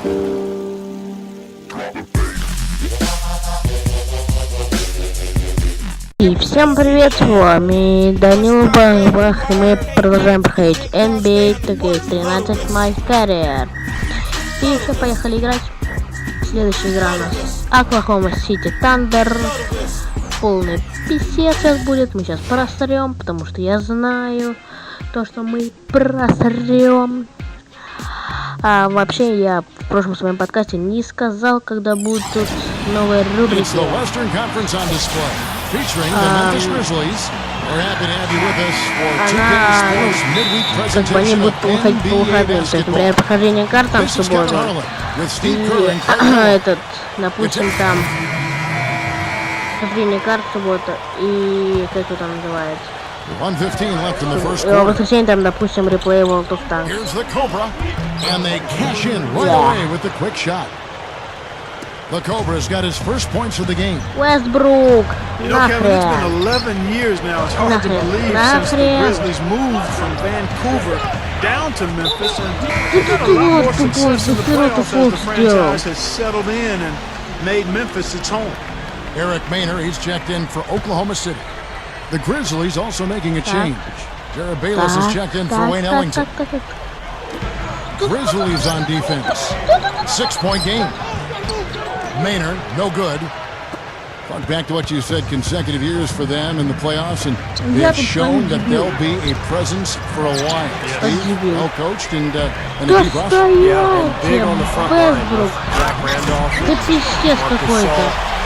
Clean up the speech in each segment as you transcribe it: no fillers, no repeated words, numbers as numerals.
И всем привет, с вами Данил Бах, и мы продолжаем проходить NBA 2K13 My Career. И все, поехали играть. Следующая игра у нас Оклахома Сити Тандер. Полный писец сейчас будет, мы сейчас просрем, потому что я знаю то, что мы просрем. А вообще я в прошлом своем подкасте не сказал, когда будут тут новые рубрики. Как бы они будут выходить по выходным. То есть, например, прохождение карт там в субботу. И допустим, там прохождение карт в субботу. И как это там называется? В воскресенье там, допустим, реплей World of Tanks. The Cobra's got his first points of the game. Westbrook. You know, Kevin, it's been 11 years now. It's hard to believe since the Grizzlies moved from Vancouver down to Memphis, and they got a lot more success in the playoffs as the franchise has settled in and made Memphis its home. Eric Maynard, he's checked in for Oklahoma City. The Grizzlies also making a change. Jared Bayless is checked in for Wayne Ellington. Grizzlies on defense. 6-point game. Maynard, no good. Talk back to what you said, consecutive years for them in the playoffs, and they've shown that they'll be a presence for a while. Steve, well coached and a deep roster. Yeah, and big on the front line. Jack Randolph.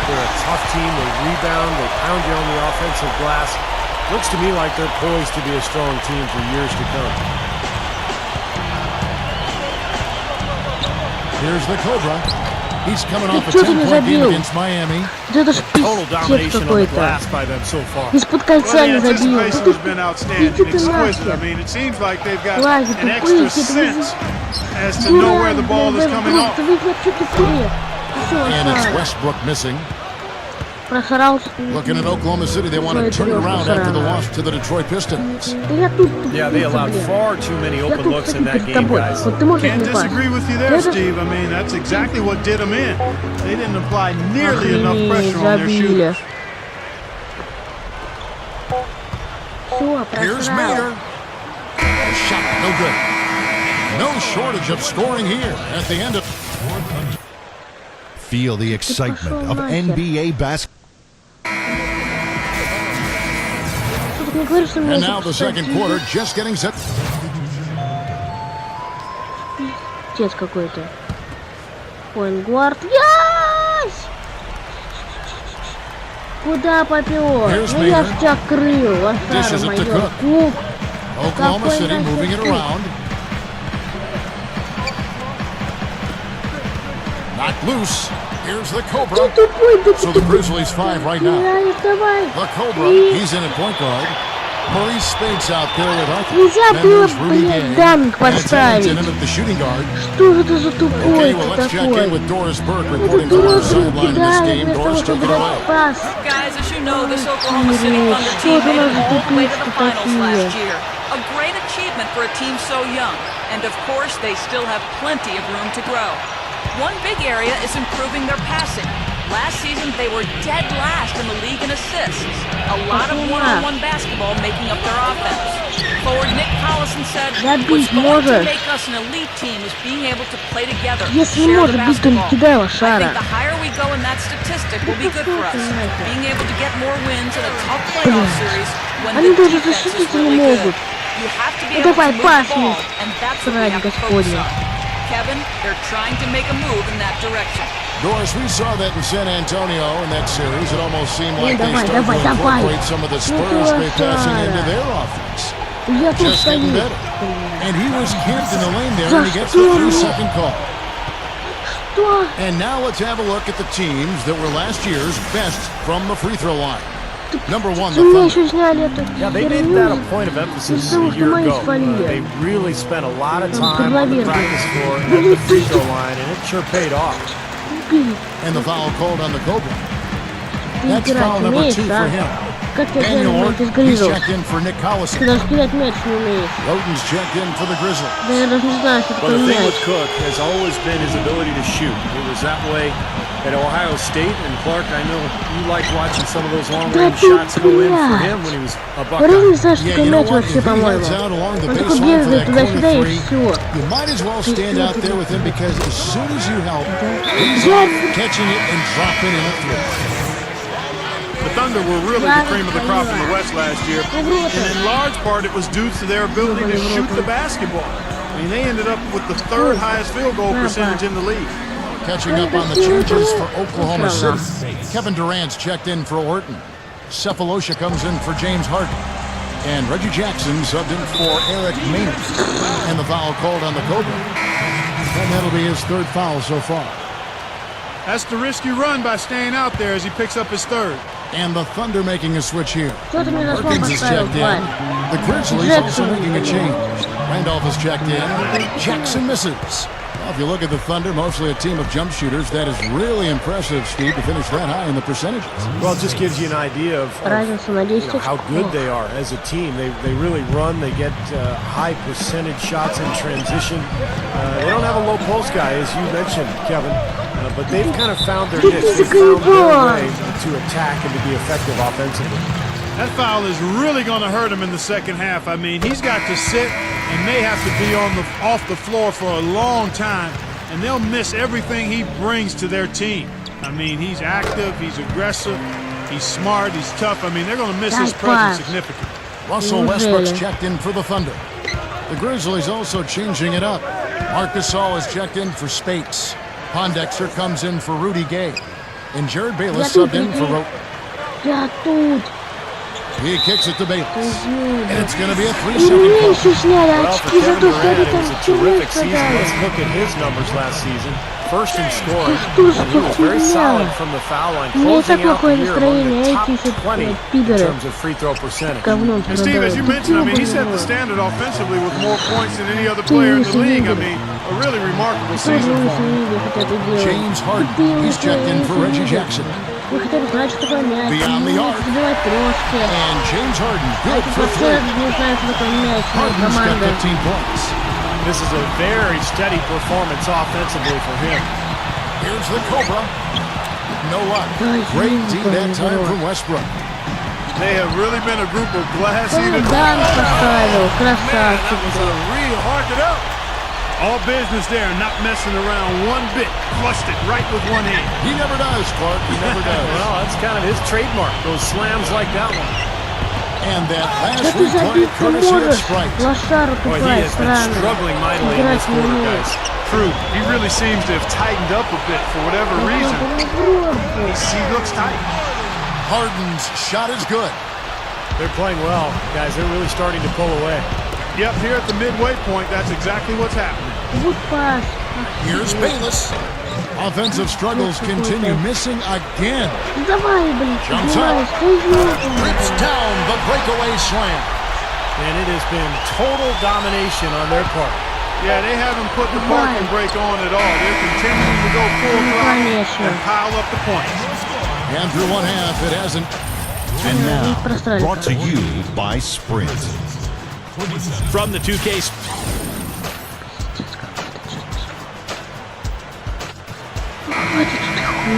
They're a tough team. They rebound. They pound you on the offensive glass. Looks to me like they're poised to be a strong team for years to come. Here's the Cobra. He's coming off a 10-point game against Miami. Total domination on the glass by them so far. Из-под кольца не забил. Иди ты нахер. I mean, it seems like they've got an extra sense as to know where the ball is coming off. And it's Westbrook missing. Looking at Oklahoma City, they want to turn it around after the loss to the Detroit Pistons. Yeah, they allowed far too many open looks in that game, guys. Can't disagree with you there, Steve. I mean, that's exactly what did them in. They didn't apply nearly enough pressure on their shooters. Here's Maynard. Shot, no good. No shortage of scoring here at the end of... Feel the excitement of NBA basketball. And now the second quarter just getting set. Пиздец какой-то. Поингвард. Ясь! Куда попёр? Ну я ж тебя крыл, лошара моё. Кук. Oklahoma City moving it around. Knocked loose. Here's the Cobra. So the Grizzlies 5 right now. The Cobra, he's in at point guard. Maurice Spades out there with Arthur. Нельзя было, блядь, данк поставить. Что же это за тупой такой? Это дурак кидает вместо того, чтобы дать пас. Что это у нас за тупички такие? A great achievement for a team so young, and of course they still have plenty of room to grow. One big area is improving their passing. Last season they were dead last in the league in assists. A lot of one-on-one basketball making up their offense. Forward Nick Collison said, "What's going to make us an elite team is being able to play together, share the basketball. I think the higher we go in that statistic will be good for us. Being able to get more wins in a tough playoff series when the defense is really good. You have to be able to move the ball, and that's what we have to focus on." Kevin, they're trying to make a move in that direction. Doris, we saw that in San Antonio in that series. It almost seemed like they started to incorporate some of the Spurs great passing into their offense. Just getting better. And he was camped in the lane there, and he gets the 3-second call. And now let's have a look at the teams that were last year's best from the free throw line. Number one, the Thunder. Yeah, they made that a point of emphasis a year ago. They really spent a lot of time on the practice floor and at the free throw line, and it sure paid off. And the foul called on the Cobra. That's foul number 2 for him. Как я Daniel делаю Orton, из he's Гризлс? checked in for Nick Collison. Ты даже кидать мяч не умеешь. Roden's checked in for the Grizzlies. Да я даже не знаю, что Well, такое the thing мяч. with Cook has always been his ability to shoot. It was that way at Ohio State, and Clark, I know you liked watching some of those long-range shots go in for him when he was a Вроде Buckeye. не знаю, что Yeah, такое you know мяч what? вообще, If he по-моему. heads out along the Он такой baseline for бегает that туда-сюда corner и three, все. you might as well stand out there with him because as soon as you help, he's off catching it and dropping in a three. The Thunder were really the cream of the crop in the West last year, and in large part it was due to their ability to shoot the basketball. I mean, they ended up with the third highest field goal percentage in the league. Catching up on the changes for Oklahoma City. Kevin Durant's checked in for Orton. Cephalosha comes in for James Harden. And Reggie Jackson subbed in for Eric Maynard. And the foul called on the Cobra. And that'll be his third foul so far. That's the risk you run by staying out there as he picks up his third. And the Thunder making a switch here. Кто-то мне заслон Perkins is поставил, checked in. Вань. The Grizzlies also making a change. Randolph is checked in. Jackson misses. Well, if you look at the Thunder, mostly a team of jump shooters. That is really impressive, Steve, to finish that high in the percentages. Well, it just gives you an idea of Разница на 10 how good they are as a team. They really run. They get high percentage shots in transition. They don't have a low post guy, as you mentioned, Kevin. But they've kind of found their niche. They've found their way to attack and to be effective offensively. That foul is really going to hurt him in the second half. I mean, he's got to sit and may have to be off the floor for a long time, and they'll miss everything he brings to their team. I mean, he's active, he's aggressive, he's smart, he's tough. I mean, they're going to miss his presence significantly. Russell Westbrook's checked in for the Thunder. The Grizzlies also changing it up. Marc Gasol is checked in for Spates. Pondexter comes in for Rudy Gay. And Jared Bayless subbed in for Roten. Я тут. He kicks it to Bayless. And it's going to be a 3-second Меньше call. сняли Well, for очки за Kevin то, что Durant, они it там was a terrific все season. Let's дали. look at his numbers last season. First in scoring, Что ж he was very за solid хуйня? from the foul line, У меня и closing так out the плохое year among настроение, the а top эти еще 20 in пидоры terms of free throw percentage. говном And Steve, as you mentioned, I mean, he set the standard offensively with more points than any other player in the league. I mean, a really remarkable season for him. James Harden, he's checked in for Reggie Jackson. Вы хотели знать, что такое мяч, Beyond the arc. забивать трошки. And James Harden, А good эти for вообще 3. не знают, что такое мяч, Harden's got команда. 15 points. This is a very steady performance offensively for him. Here's the Cobra. No luck. Great D that time from Westbrook. They have really been a group of glass Он eaters. дан поставил, Man, that красавчик. was a real hard it up. All business there, not messing around one bit. Flushed it right with one hand. He never does, Clark. He never does. Well, that's kind of his trademark, those slams like that one. And that Да last ты replay, забить не courtesy of можешь. Sprite. Лошару Boy, he тупая, has been странная. struggling mightily in Играть this не quarter, умеет. guys. True. He really seems to have tightened up a bit for whatever reason. He looks tight. Harden's shot is good. They're playing well, guys. They're really starting to pull away. Yep, here at the midway point, that's exactly what's happening. Вот пас. Here's Bayless. Offensive struggles continue, missing again. Давай, блин, Jumps давай, up. скажи. Rips down the breakaway slam. And it has been total domination on their part. Yeah, they haven't put the parking brake on at all. They're continuing to go full throttle Конечно. and pile up the points. And through one half, it hasn't. And now, Прострали. brought to you by Sprint. From the 2K.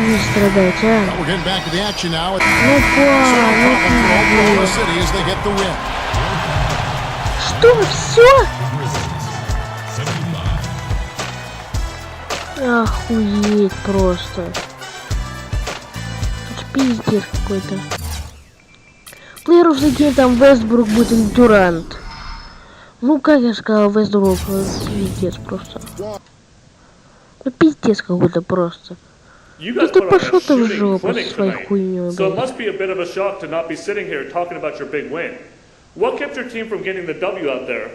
Не страдать, а. We're getting back to the action now. Ну, Problem for Oklahoma па, City as they get the win. Что, все? Охуеть просто. Это пиздец какой-то. Player of the game там Вестбрук будет или Дюрант. Ну, как я сказал, Вестбрук, пиздец просто. Ну, пиздец какой-то просто. You Ну guys ты put on a пошел ты в shooting жопу clinic со своей tonight, хуйней, so it блядь. must be a bit of a shock to not be sitting here talking about your big win. What kept your team from getting the W out there?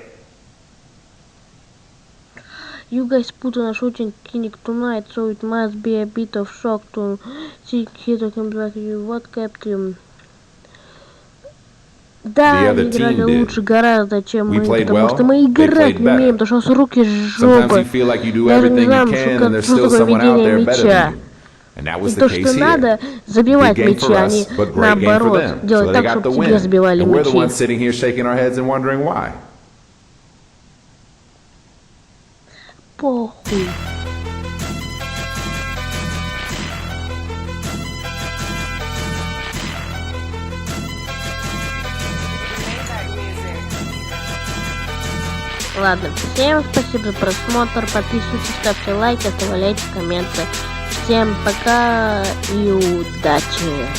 You guys put on a shooting clinic tonight, so it must be a bit of shock to see he talking about you. What kept you? Да, The мы other играли team did. лучше гораздо, чем We мы, played потому well, что мы they играть played не умеем, better. потому что у нас руки Sometimes жопы. you feel like you do Даже не everything знаем, you can, сука, and there's что still такое someone out ведение there better мяча. than you. И то, что надо забивать мячи, а не наоборот делать так, чтобы тебе забивали мячи. Похуй. Ладно, всем спасибо за просмотр, подписывайтесь, ставьте лайки, оставляйте комменты. Всем пока и удачи!